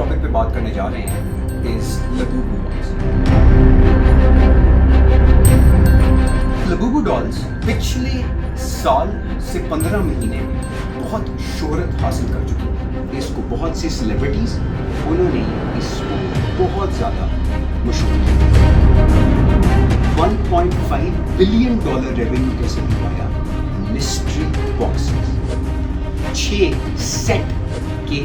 Topic पे बात करने जा रहे हैं is Labubu dolls. Labubu dolls पिछले साल से 15 महीने में बहुत शोहरत हासिल कर चुकी है। इसको बहुत सी सेलिब्रिटीज उन्होंने इसको बहुत ज़्यादा मशहूर किया। $1.5 बिलियन रेवेन्यू कैसे दिलवाया मिस्ट्री बॉक्सेस, 6 सेट के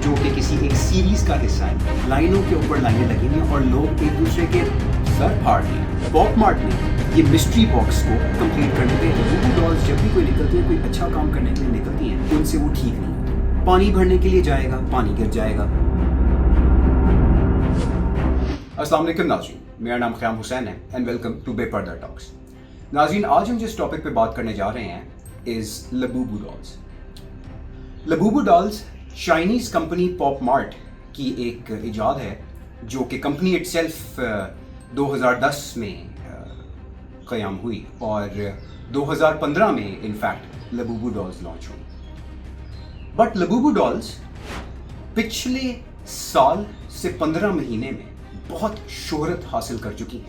जो कि किसी एक सीरीज का हिस्सा है। लाइनों के ऊपर लाइनें लगी हुई और लोग एक दूसरे के सर फाड़ने पॉप मार्ट में ये मिस्ट्री बॉक्स को कंप्लीट करने पे लबूबू डॉल्स जब भी कोई निकलती है, कोई अच्छा काम करने के लिए निकलती हैं, उनसे वो ठीक नहीं होती। पानी भरने के लिए जाएगा, पानी गिर जाएगा। अस्सलाम वालेकुम नाज़रीन, मेरा नाम क़याम हुसैन है एंड वेलकम टू बेपर्दा टॉक्स। नाज़रीन, आज हम जिस टॉपिक पे बात करने जा रहे हैं is Labubu dolls. Labubu dolls Chinese company pop mart की एक इजाद है जो कि कंपनी इटसेल्फ 2010 में क़याम हुई और 2015 में इनफैक्ट लबूबू डॉल्स लॉन्च हुई। बट लबूबू डॉल्स पिछले साल से 15 महीने में बहुत शोहरत हासिल कर चुकी है।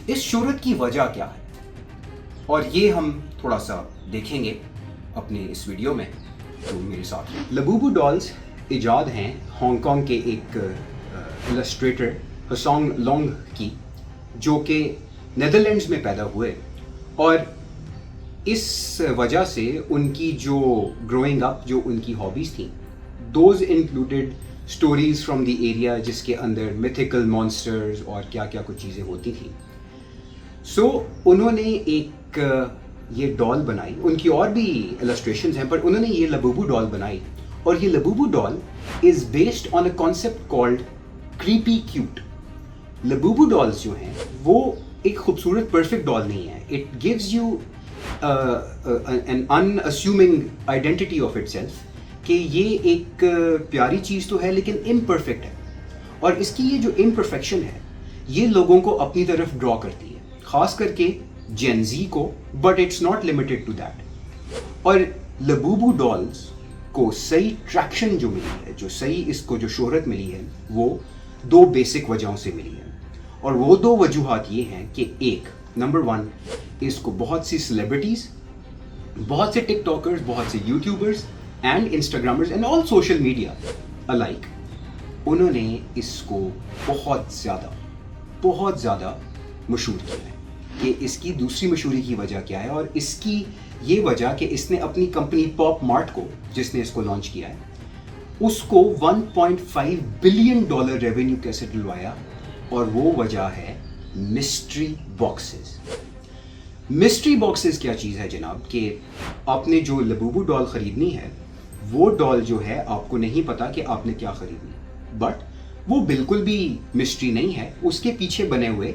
इस शोहरत की वजह क्या है और ये हम थोड़ा सा देखेंगे अपने इस वीडियो में, तो मेरे साथ। लबूबू डॉल्स इजाद हैं हांगकांग के एक इलस्ट्रेटर हसोंग लोंग की, जो कि नेदरलैंड्स में पैदा हुए और इस वजह से उनकी जो ग्रोइंग अप जो उनकी हॉबीज़ थी, those included stories from the area जिसके अंदर मिथिकल मॉन्स्टर्स और क्या क्या कुछ चीज़ें होती थी। सो उन्होंने एक ये डॉल बनाई। उनकी और भी इलस्ट्रेशंस हैं पर उन्होंने ये लबूबू डॉल बनाई और ये Labubu doll is based on a concept called creepy cute. Labubu dolls जो हैं वो एक खूबसूरत परफेक्ट डॉल नहीं है। It gives you an unassuming identity of itself कि ये एक प्यारी चीज़ तो है लेकिन इम्परफेक्ट है, और इसकी ये जो इम्परफेक्शन है ये लोगों को अपनी तरफ ड्रॉ करती है, ख़ास करके जेन ज़ी को, but it's not limited to that. और लबूबू डॉल्स को सही ट्रैक्शन जो मिली है, जो सही इसको जो शोहरत मिली है, वो 2 बेसिक वजहों से मिली है। और वो 2 वजूहात ये हैं कि एक, नंबर 1, इसको बहुत सी सेलिब्रिटीज़, बहुत से टिकटॉकर्स, बहुत से YouTubers and Instagrammers and all social media alike, उन्होंने इसको बहुत ज़्यादा मशहूर किया है। कि इसकी दूसरी मशहूरी की वजह क्या है, और इसकी ये वजह कि इसने अपनी कंपनी पॉप मार्ट को, जिसने इसको लॉन्च किया है, उसको $1.5 बिलियन रेवेन्यू कैसे दिलवाया, और वो वजह है मिस्ट्री बॉक्सेस। मिस्ट्री बॉक्सेस क्या चीज़ है जनाब, कि आपने जो लबूबू डॉल ख़रीदनी है, वो डॉल जो है आपको नहीं पता कि आपने क्या ख़रीदनी, बट वो बिल्कुल भी मिस्ट्री नहीं है। उसके पीछे बने हुए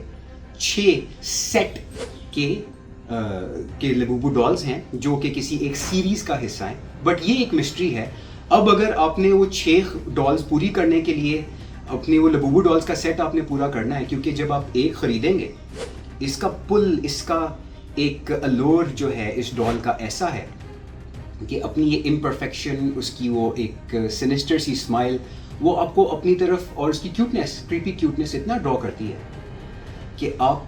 6 सेट के लबूबू डॉल्स हैं जो कि किसी एक सीरीज़ का हिस्सा है, बट ये एक मिस्ट्री है। अब अगर आपने वो 6 डॉल्स पूरी करने के लिए अपने वो लबूबू डॉल्स का सेट आपने पूरा करना है, क्योंकि जब आप एक ख़रीदेंगे, इसका पुल, इसका एक अलोर जो है इस डॉल का ऐसा है कि अपनी ये इम्परफेक्शन, उसकी वो एक सिनिस्टर सी स्माइल, वो आपको अपनी तरफ, और उसकी क्यूटनेस, क्रीपी क्यूटनेस इतना ड्रॉ करती है कि आप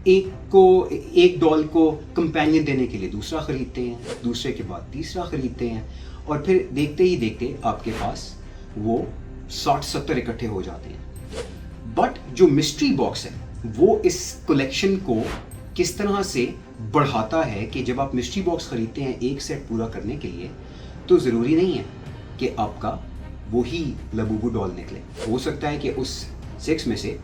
एक डॉल को कंपेनियन देने के लिए दूसरा ख़रीदते हैं, दूसरे के बाद तीसरा ख़रीदते हैं, और फिर देखते ही देखते आपके पास वो 60-70 इकट्ठे हो जाते हैं। बट जो मिस्ट्री बॉक्स है वो इस कलेक्शन को किस तरह से बढ़ाता है कि जब आप मिस्ट्री बॉक्स ख़रीदते हैं एक सेट पूरा करने के लिए, तो ज़रूरी नहीं है कि आपका वही लबूबू डॉल निकले। हो सकता है कि उस 6 में से,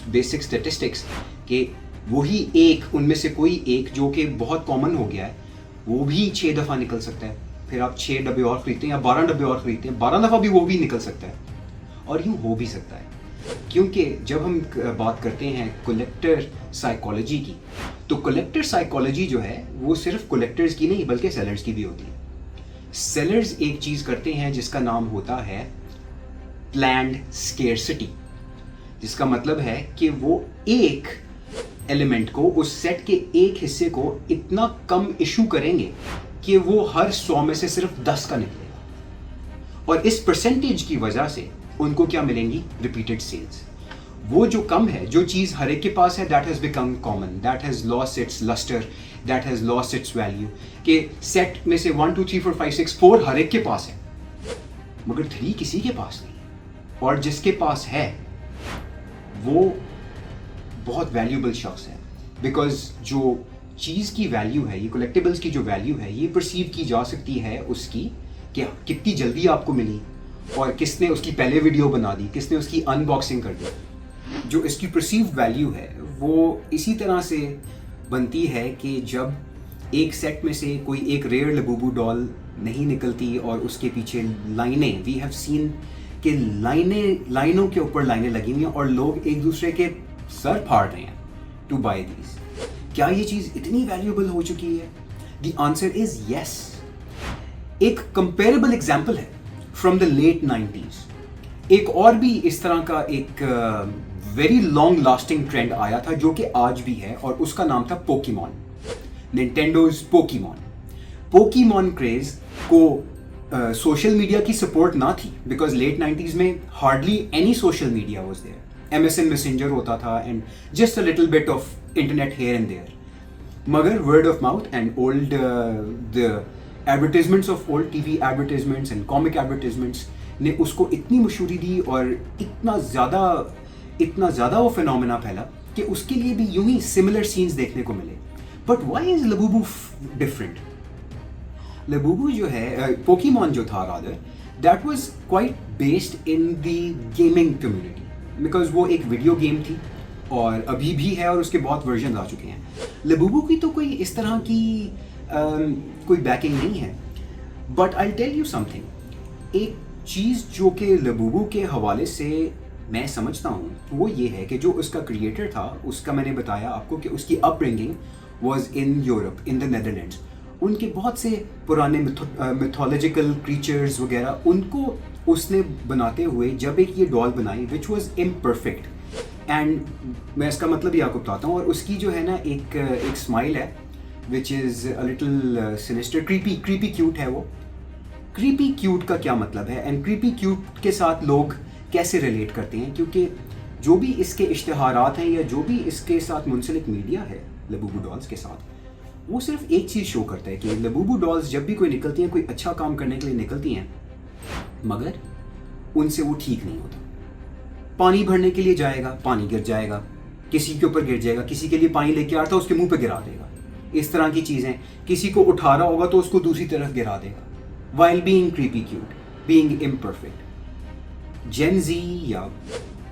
बेसिक स्टेटिस्टिक्स, कि वही एक, उनमें से कोई एक जो कि बहुत कॉमन हो गया है, वो भी 6 दफ़ा निकल सकता है। फिर आप 6 डब्बे और ख़रीदते हैं या 12 डब्बे और ख़रीदते हैं, 12 दफ़ा भी वो भी निकल सकता है, और यूँ हो भी सकता है। क्योंकि जब हम बात करते हैं कलेक्टर साइकोलॉजी की, तो कलेक्टर साइकोलॉजी जो है वो सिर्फ कलेक्टर्स की नहीं बल्कि सेलर्स की भी होती है। सेलर्स एक चीज़ करते हैं जिसका नाम होता है प्लैन्ड स्केर्सिटी, जिसका मतलब है कि वो एक एलिमेंट को, उस सेट के एक हिस्से को इतना कम इशू करेंगे कि वो हर 100 में से सिर्फ 10 का निकलेगा। और इस परसेंटेज की वजह से उनको क्या मिलेंगी? Repeated sales. वो जो कम है, जो चीज़ हर एक के पास है, that has become common, that has lost its lustre, that has lost its value. कि सेट में से 1 2 3 4 5 6 4 हर एक के पास है, मगर 3 किसी के पास नहीं. और जिसके पास है वो बहुत वैल्यूबल शख्स है, बिकॉज जो चीज़ की वैल्यू है, ये कलेक्टिबल्स की जो वैल्यू है, ये परसीव की जा सकती है उसकी कि कितनी जल्दी आपको मिली और किसने उसकी पहले वीडियो बना दी, किसने उसकी अनबॉक्सिंग कर दी. जो इसकी परसीव वैल्यू है वो इसी तरह से बनती है कि जब एक सेट में से कोई एक रेयर लबूबू डॉल नहीं निकलती और उसके पीछे लाइनें, वी हैव सीन कि लाइनों के ऊपर लाइनें लगी हुई हैं और लोग एक दूसरे के सर फाड़ रहे हैं टू बाय दीज. क्या ये चीज़ इतनी वैल्यूएबल हो चुकी है? The answer is yes. एक कंपेरेबल एग्जाम्पल है फ्रॉम द लेट 90s. एक और भी इस तरह का एक वेरी लॉन्ग लास्टिंग ट्रेंड आया था जो कि आज भी है, और उसका नाम था Pokemon. Nintendo's Pokemon. Pokemon craze को सोशल मीडिया की सपोर्ट ना थी, बिकॉज लेट 90s में hardly any social media was there. MSN messenger होता था and just a little bit of internet here and there. मगर word of mouth and old the advertisements of old TV advertisements and comic advertisements ने उसको इतनी मशहूरी दी और इतना ज़्यादा वो फिनोमेना फैला कि उसके लिए भी यूं ही सिमिलर सीन्स देखने को मिले. But why is Labubu different? Labubu जो है, पोकेमॉन जो था rather, that was quite based in the gaming community, because वो एक वीडियो गेम थी और अभी भी है और उसके बहुत वर्जन आ चुके हैं. लबूबू की तो कोई इस तरह की कोई बैकिंग नहीं है. But I tell you something, एक चीज़ जो कि लबूबू के हवाले से मैं समझता हूँ वो ये है कि जो उसका क्रिएटर था, उसका मैंने बताया आपको कि उसकी upbringing was in Europe, in the Netherlands. उनके बहुत से पुराने मिथोलॉजिकल क्रीचर्स वगैरह उनको उसने बनाते हुए जब एक ये डॉल बनाई विच वाज इम्परफेक्ट, एंड मैं इसका मतलब ही आपको बताता हूँ. और उसकी जो है ना एक स्माइल है which is a little sinister, creepy cute है वो. क्रीपी क्यूट का क्या मतलब है एंड क्रीपी क्यूट के साथ लोग कैसे रिलेट करते हैं? क्योंकि जो भी इसके इश्तिहारात हैं या जो भी इसके साथ मुंसलिक मीडिया है लबूबू डॉल्स के साथ, वो सिर्फ एक चीज़ शो करता है कि लबूबू डॉल्स जब भी कोई निकलती हैं, कोई अच्छा काम करने के लिए निकलती हैं, मगर उनसे वो ठीक नहीं होता. पानी भरने के लिए जाएगा, पानी गिर जाएगा, किसी के ऊपर गिर जाएगा, किसी के लिए पानी लेके आ रहा था उसके मुंह पे गिरा देगा. इस तरह की चीज़ें, किसी को उठा रहा होगा तो उसको दूसरी तरफ गिरा देगा. while being creepy cute, being imperfect. Gen Z या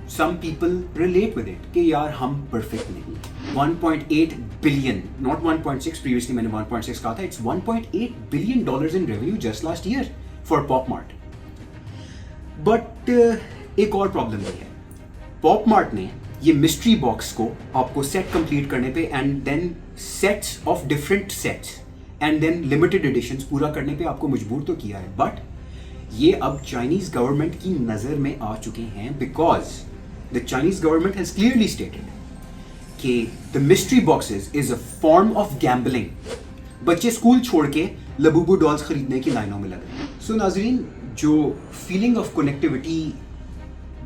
some people relate with it कि यार हम perfect नहीं. 1.8 billion, not 1.6, previously मैंने 1.6 कहा था, it's 1.8 billion dollars in revenue just last year for PopMart. But एक और प्रॉब्लम भी है. PopMart ने ये मिस्ट्री बॉक्स को आपको सेट कंप्लीट करने पे and then sets of different sets and then limited editions पूरा करने पे आपको मजबूर तो किया है, बट ये अब चाइनीज गवर्नमेंट की नज़र में आ चुके हैं because the Chinese government has clearly stated कि the mystery boxes is a form of gambling. बच्चे स्कूल छोड़ के लबूबू डॉल्स खरीदने की लाइनों में लग रहे हैं. सो नाजरीन, जो feeling of connectivity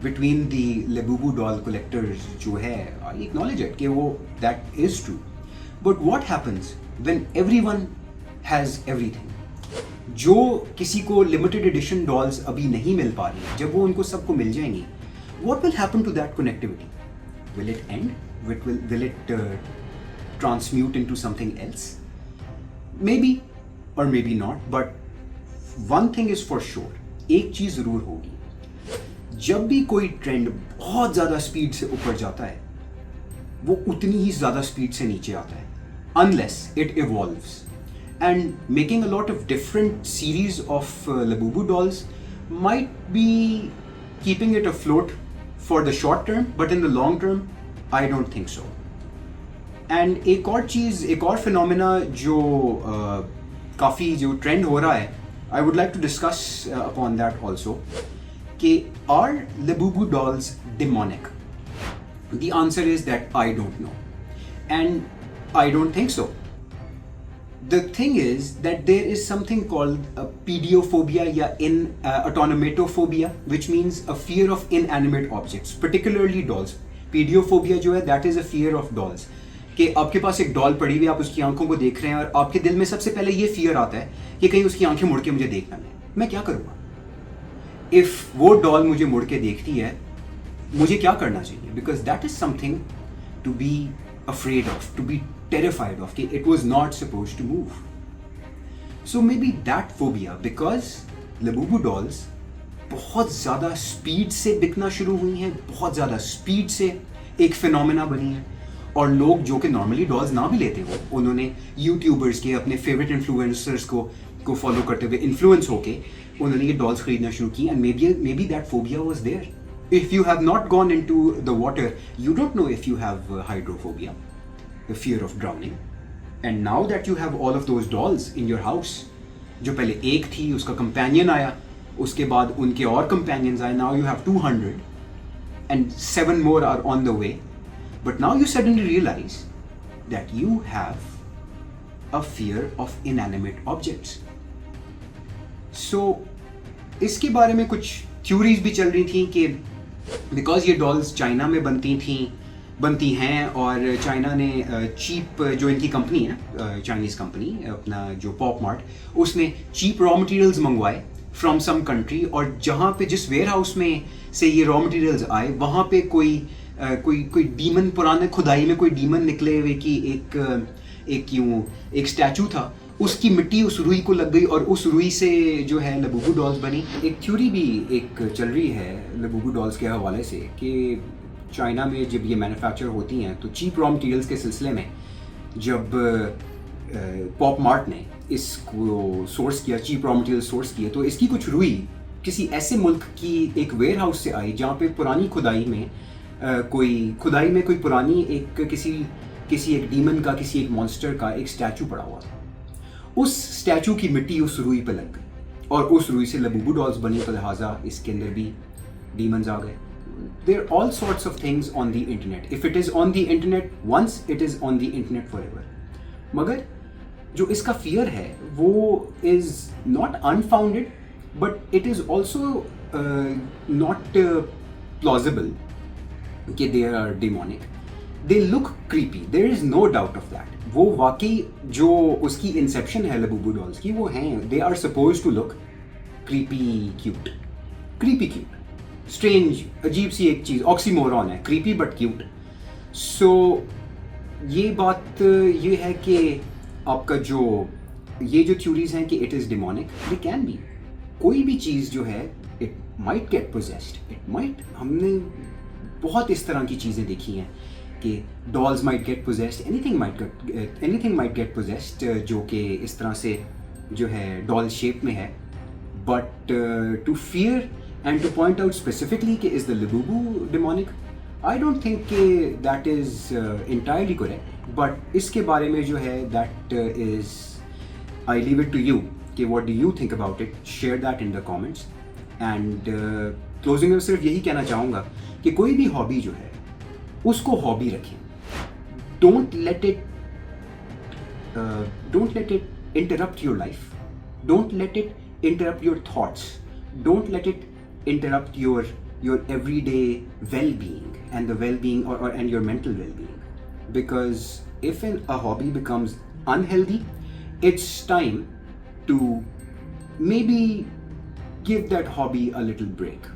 between the Labubu doll collectors जो है, आई एक्नॉलेज इट कि वो that is true, but what happens when everyone has everything? जो किसी को लिमिटेड एडिशन डॉल्स अभी नहीं मिल पा रही, जब वो उनको सबको मिल जाएंगी, what will happen to that connectivity? Will it end? Will it transmute into something else? Maybe or maybe not, but one thing is for sure, एक चीज जरूर होगी, जब भी कोई ट्रेंड बहुत ज्यादा स्पीड से ऊपर जाता है, वो उतनी ही ज्यादा स्पीड से नीचे आता है, unless it evolves. And making a lot of different series of Labubu dolls might be keeping it afloat for the short term, but in the long term, I don't think so. And एक और चीज़, एक और phenomena जो काफ़ी जो trend हो रहा है, I would like to discuss upon that also, कि are Labubu dolls demonic? The answer is that I don't know, and I don't think so. The thing is that there is something called pediophobia या autonomatophobia, which means a fear of inanimate objects, particularly dolls. Pediophobia जो है, that is a fear of dolls. کہ آپ کے پاس ایک ڈال پڑی ہوئی, آپ اس کی آنکھوں کو دیکھ رہے ہیں اور آپ کے دل میں سب سے پہلے یہ فیئر آتا ہے کہ کہیں اس کی آنکھیں مڑ کے مجھے دیکھ نہ لیں, میں کیا کروں گا if وہ ڈال مجھے مڑ کے دیکھتی ہے, مجھے کیا کرنا چاہیے, because that is something to be afraid of, to be terrified of, کہ it was not supposed to move. So maybe that phobia, because Labubu dolls بہت زیادہ سپیڈ سے بکنا شروع ہوئی ہیں, بہت زیادہ سپیڈ سے ایک فینومینا بنی ہے, اور لوگ جو کہ نارملی ڈالز نہ بھی لیتے ہو, انہوں نے یوٹیوبرز کے اپنے فیوریٹ انفلوئنسرز کو فالو کرتے ہوئے انفلوئنس ہو کے انہوں نے یہ ڈالز خریدنا شروع کی, and maybe that phobia was there. If you have not gone into the water, you don't know if you have hydrophobia, the fear of drowning. And now that you have all of those dolls in your house, جو پہلے ایک تھی, اس کا companion آیا, اس کے بعد ان کے اور کمپینینز آئے, now you have 200 and 7 more are on the way. But now you suddenly realize that you have a fear of inanimate objects. So اس کے بارے میں کچھ تھیوریز بھی چل رہی تھیں کہ بیکاز یہ ڈالز چائنا میں بنتی ہیں, اور چائنا نے چیپ, جو ان کی کمپنی ہے چائنیز کمپنی اپنا جو پاپ مارٹ, اس نے چیپ را مٹیریلز منگوائے فرام سم کنٹری, اور جہاں پہ جس ویئر ہاؤس میں سے یہ را مٹیریلز آئے, وہاں پہ کوئی ڈیمن, پرانے کھدائی میں کوئی ڈیمن نکلے ہوئے کی ایک اسٹیچو تھا, اس کی مٹی اس روئی کو لگ گئی, اور اس روئی سے جو ہے لبوبو ڈالز بنی. ایک تھیوری بھی ایک چل رہی ہے لبوبو ڈالز کے حوالے سے کہ چائنا میں جب یہ مینوفیکچر ہوتی ہیں تو چیپ را مٹیریلز کے سلسلے میں جب پاپ مارٹ نے اس کو سورس کیا, چیپ را مٹیریل سورس کیے, تو اس کی کچھ روئی کسی ایسے ملک کی ایک ویئر ہاؤس سے آئی جہاں پہ پرانی کھدائی میں کوئی پرانی ایک کسی ایک ڈیمن کا, کسی ایک مانسٹر کا ایک اسٹیچو پڑا ہوا تھا. اس اسٹیچو کی مٹی اس روئی پہ لگ گئی, اور اس روئی سے لبوبو ڈالز بنی, تو لہٰذا اس کے اندر بھی ڈیمنز آ گئے. There are all sorts of things on the internet. If it is on the internet once, it is on the internet forever. مگر جو اس کا فیئر ہے وہ is not unfounded, but it is also not plausible کہ they are demonic. They look creepy. There is no doubt of that. وہ واقعی جو اس کی انسیپشن ہے لبوبو ڈالز کی, وہ ہیں, they are supposed to look creepy cute. Strange, عجیب سی ایک چیز, آکسیمورون ہے, کریپی بٹ کیوٹ. سو یہ بات یہ ہے کہ آپ کا یہ جو تھیوریز ہیں کہ it is demonic, they can be. کوئی بھی چیز جو ہے it might get possessed, it might, ہم نے بہت اس طرح کی چیزیں دیکھی ہیں کہ dolls might get possessed, anything might get possessed جو کہ اس طرح سے جو ہے ڈال شیپ میں ہے. But to fair and to point out specifically کہ is the Labubu demonic, I don't think that is entirely correct, but اس کے بارے میں جو ہے that is, I leave it to you کہ what do you think about it. Share that in the comments. And closing میں صرف یہی کہنا چاہوں گا کہ کوئی بھی ہابی جو ہے اس کو ہابی رکھیں. Don't let it interrupt your life. Don't let it interrupt your thoughts. Don't let it interrupt your everyday well-being and the well-being and your mental well-being, because if a hobby becomes unhealthy, it's time to maybe give that hobby a little break.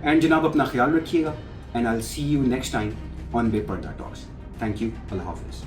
And جناب اپنا خیال رکھیے گا, and I'll see you next time on بے پردہ ٹاکس. Thank you. اللہ حافظ.